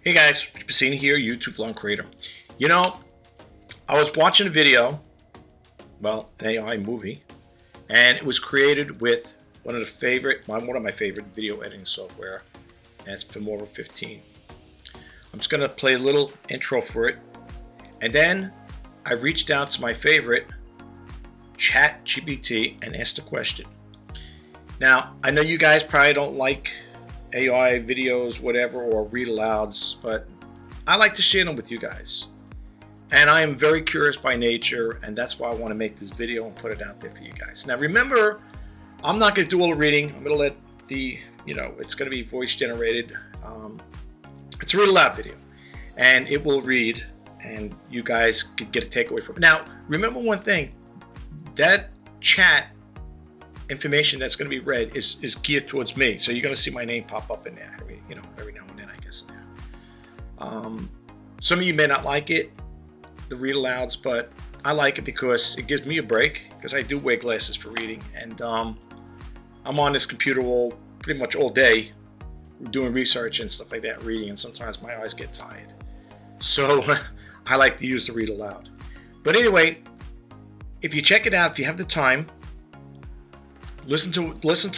Hey guys, Basini here, YouTube vlog creator. You know, I was watching a video, well, an AI movie, and it was created with one of my favorite video editing software, and it's Filmora 15. I'm just gonna play a little intro for it, and then I reached out to my favorite, ChatGPT, and asked a question. Now, I know you guys probably don't like AI videos, whatever, or read alouds, but I like to share them with you guys. And I am very curious by nature, and that's why I want to make this video and put it out there for you guys. Now remember, I'm not going to do all the reading. I'm going to let it's going to be voice generated. It's a read aloud video, and it will read, and you guys could get a takeaway from it. Now, remember one thing, that chat information that's going to be read is geared towards me, so you're going to see my name pop up in there every now and then, I guess. Some of you may not like it, the read alouds, but I like it because it gives me a break, because I do wear glasses for reading, and I'm on this computer pretty much all day doing research and stuff like that, reading, and sometimes my eyes get tired, so I like to use the read aloud. But anyway, if you check it out, if you have the time, listen to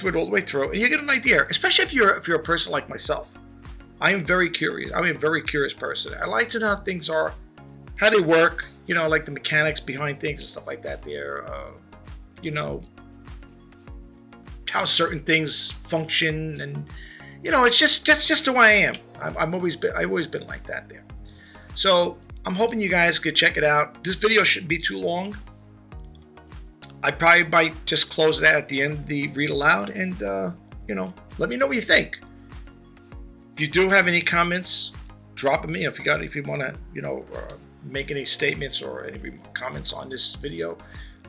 it all the way through, and you get an idea. Especially if you're a person like myself. I am very curious. I'm a very curious person. I like to know how things are, how they work. Like the mechanics behind things and stuff like that. How certain things function, and it's just who I am. I've always been like that there. So I'm hoping you guys could check it out. This video shouldn't be too long. I probably might just close it out at the end of the read aloud, and let me know what you think. If you do have any comments, drop them in. If you want to make any statements or any comments on this video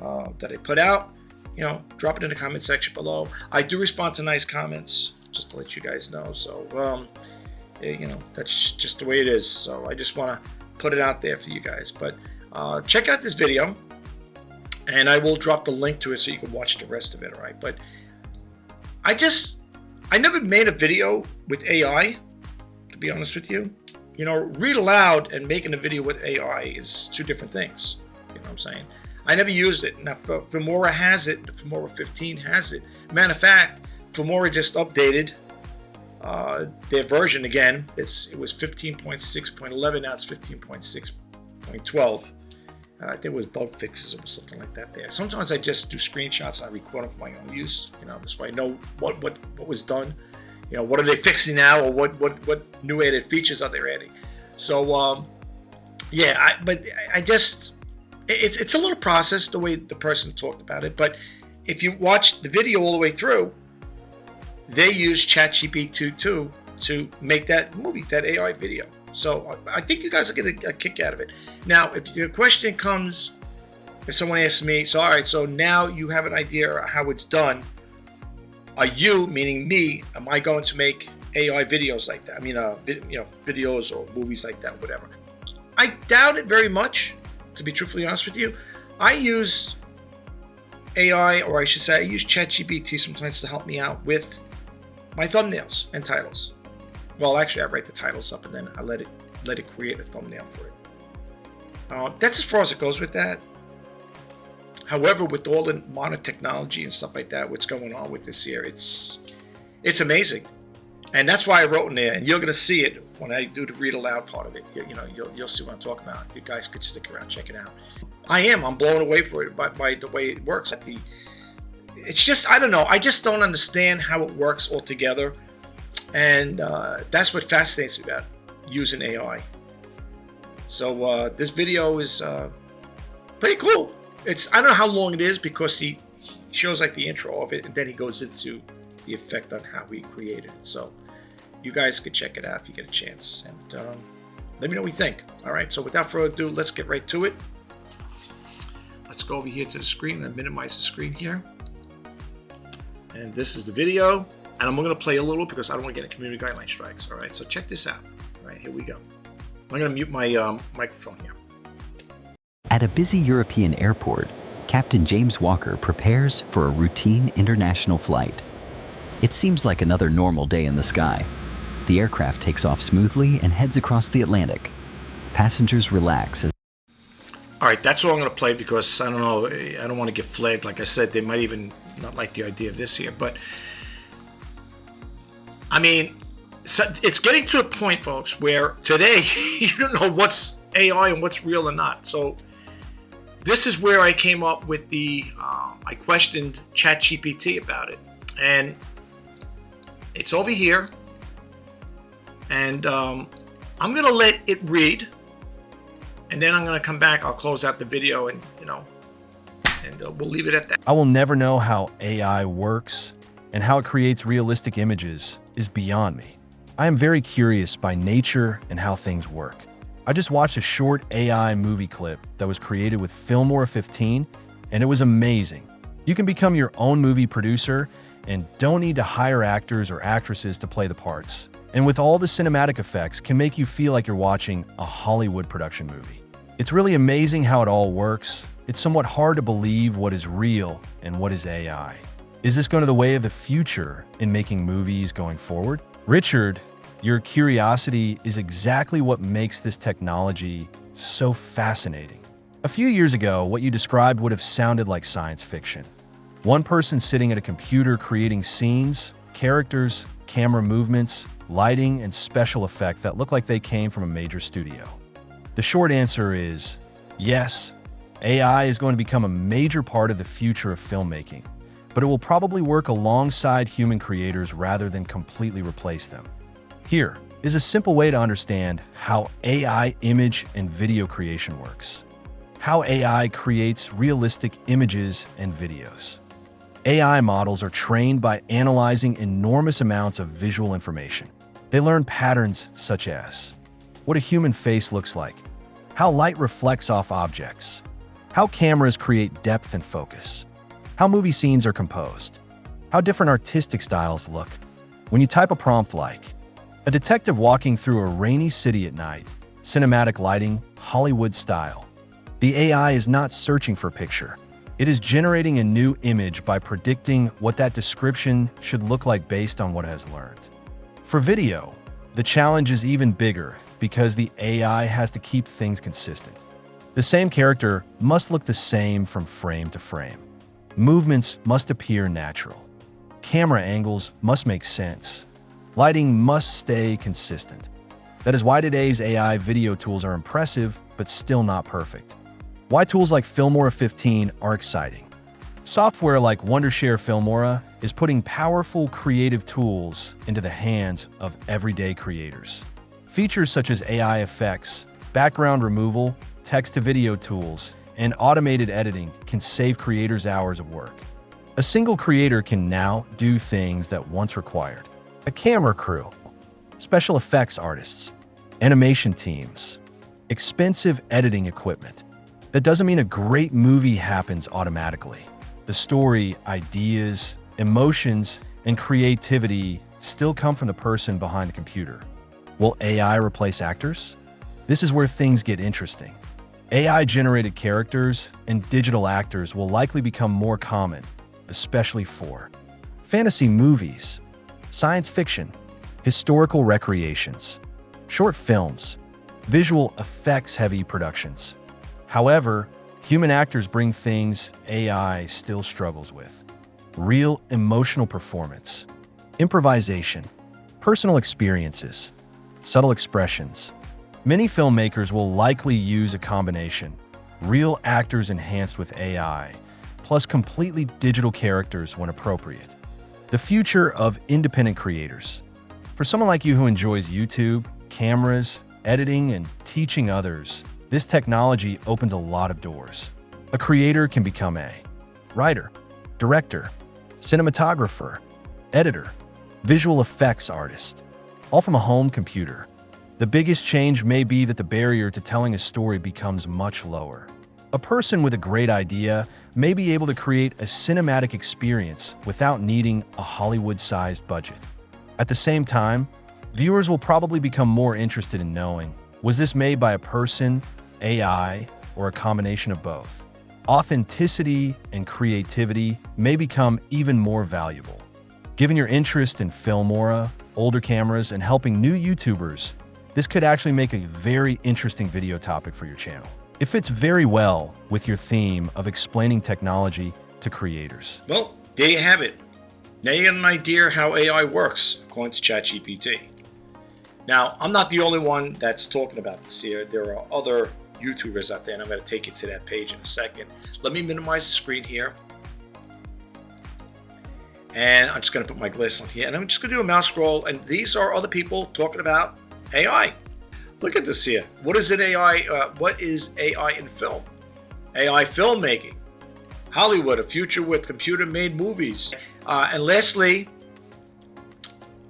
that I put out, drop it in the comment section below. I do respond to nice comments, just to let you guys know. So that's just the way it is. So I just want to put it out there for you guys. But check out this video, and I will drop the link to it so you can watch the rest of it, all right? But I never made a video with AI, to be honest with you. Read aloud and making a video with AI is two different things. You know what I'm saying? I never used it. Now, Filmora has it. Filmora 15 has it. Matter of fact, Filmora just updated their version again. It was 15.6.11. Now it's 15.6.12. There was bug fixes or something like that there. Sometimes I just do screenshots. I record them for my own use. This way I know what was done. What are they fixing now, or what new added features are they adding? So it's a little process the way the person talked about it. But if you watch the video all the way through, they use ChatGPT to make that movie, that AI video. So I think you guys are getting a kick out of it. Now, if your question comes, if someone asks me, so all right, so now you have an idea how it's done, are you, meaning me, am I going to make AI videos like that? I mean, videos or movies like that, whatever. I doubt it very much, to be truthfully honest with you. I use AI, or I should say I use ChatGPT sometimes to help me out with my thumbnails and titles. Well, actually, I write the titles up, and then I let it create a thumbnail for it. That's as far as it goes with that. However, with all the modern technology and stuff like that, what's going on with this here, it's amazing, and that's why I wrote in there. And you're going to see it when I do the read aloud part of it. You'll see what I'm talking about. You guys could stick around, check it out. I'm blown away for it by the way it works. It's just, I don't know. I just don't understand how it works altogether. And that's what fascinates me about using AI. So this video is pretty cool. I don't know how long it is, because he shows like the intro of it, and then he goes into the effect on how he created it. So you guys could check it out if you get a chance, and let me know what you think. All right, so without further ado, let's get right to it. Let's go over here to the screen and minimize the screen here. And this is the video. And I'm going to play a little because I don't want to get community guideline strikes. All right, so check this out. All right, here we go. I'm going to mute my microphone here. At a busy European airport, Captain James Walker prepares for a routine international flight. It seems like another normal day in the sky. The aircraft takes off smoothly and heads across the Atlantic. Passengers relax as All right, that's all I'm going to play because I don't know. I don't want to get flagged. Like I said, they might even not like the idea of this here. But I mean, so it's getting to a point, folks, where today you don't know what's AI and what's real or not. So this is where I came up with I questioned ChatGPT about it. And it's over here. And I'm going to let it read. And then I'm going to come back. I'll close out the video and we'll leave it at that. I will never know how AI works, and how it creates realistic images is beyond me. I am very curious by nature and how things work. I just watched a short AI movie clip that was created with Filmora 15, and it was amazing. You can become your own movie producer and don't need to hire actors or actresses to play the parts. And with all the cinematic effects, can make you feel like you're watching a Hollywood production movie. It's really amazing how it all works. It's somewhat hard to believe what is real and what is AI. Is this going to the way of the future in making movies going forward? Richard, your curiosity is exactly what makes this technology so fascinating. A few years ago, what you described would have sounded like science fiction. One person sitting at a computer creating scenes, characters, camera movements, lighting, and special effects that look like they came from a major studio. The short answer is yes, AI is going to become a major part of the future of filmmaking, but it will probably work alongside human creators rather than completely replace them. Here is a simple way to understand how AI image and video creation works. How AI creates realistic images and videos. AI models are trained by analyzing enormous amounts of visual information. They learn patterns such as what a human face looks like, how light reflects off objects, how cameras create depth and focus, how movie scenes are composed, how different artistic styles look. When you type a prompt like, a detective walking through a rainy city at night, cinematic lighting, Hollywood style, the AI is not searching for a picture. It is generating a new image by predicting what that description should look like based on what it has learned. For video, the challenge is even bigger because the AI has to keep things consistent. The same character must look the same from frame to frame. Movements must appear natural. Camera angles must make sense. Lighting must stay consistent. That is why today's AI video tools are impressive, but still not perfect. Why tools like Filmora 15 are exciting. Software like Wondershare Filmora is putting powerful creative tools into the hands of everyday creators. Features such as AI effects, background removal, text-to-video tools, and automated editing can save creators hours of work. A single creator can now do things that once required a camera crew, special effects artists, animation teams, expensive editing equipment. That doesn't mean a great movie happens automatically. The story, ideas, emotions, and creativity still come from the person behind the computer. Will AI replace actors? This is where things get interesting. AI-generated characters and digital actors will likely become more common, especially for fantasy movies, science fiction, historical recreations, short films, visual effects-heavy productions. However, human actors bring things AI still struggles with. Real emotional performance, improvisation, personal experiences, subtle expressions. Many filmmakers will likely use a combination, real actors enhanced with AI, plus completely digital characters when appropriate. The future of independent creators. For someone like you who enjoys YouTube, cameras, editing, and teaching others, this technology opens a lot of doors. A creator can become a writer, director, cinematographer, editor, visual effects artist, all from a home computer. The biggest change may be that the barrier to telling a story becomes much lower. A person with a great idea may be able to create a cinematic experience without needing a Hollywood-sized budget. At the same time, viewers will probably become more interested in knowing, was this made by a person, AI, or a combination of both? Authenticity and creativity may become even more valuable. Given your interest in Filmora, older cameras, and helping new YouTubers, this could actually make a very interesting video topic for your channel. It fits very well with your theme of explaining technology to creators. Well, there you have it. Now you got an idea how AI works, according to ChatGPT. Now, I'm not the only one that's talking about this here. There are other YouTubers out there, and I'm going to take you to that page in a second. Let me minimize the screen here. And I'm just going to put my glass on here, and I'm just going to do a mouse scroll, and these are other people talking about AI. Look at this here. What is an AI? What is AI in film? AI filmmaking. Hollywood, a future with computer-made movies. And lastly,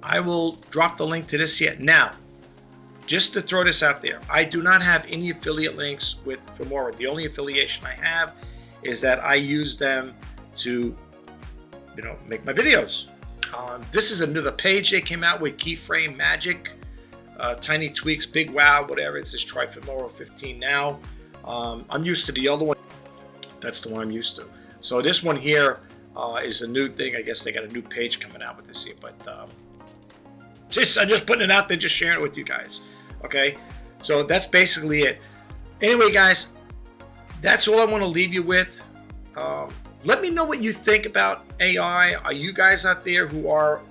I will drop the link to this here. Now, just to throw this out there, I do not have any affiliate links with Filmora. The only affiliation I have is that I use them to, make my videos. This is another page they came out with, Keyframe Magic, Tiny Tweaks, Big Wow, whatever. It says try Filmora 15 now. I'm used to the other one. That's the one I'm used to. So this one here is a new thing. I guess they got a new page coming out with this here, but I'm just putting it out there, just sharing it with you guys. Okay, so that's basically it. Anyway, guys, that's all I want to leave you with. Let me know what you think about AI. Are you guys out there who are,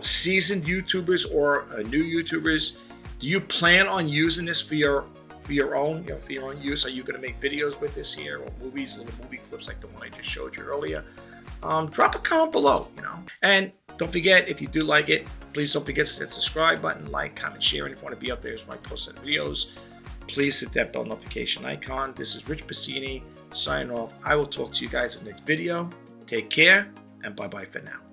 seasoned YouTubers or new YouTubers? Do you plan on using this for your own, for your own use? Are you going to make videos with this here, or movies, little movie clips like the one I just showed you earlier? Drop a comment below, And don't forget, if you do like it, please don't forget to hit the subscribe button, like, comment, share. And if you want to be up there when I post videos, please hit that bell notification icon. This is Rich Bassini signing off. I will talk to you guys in the next video. Take care, and bye-bye for now.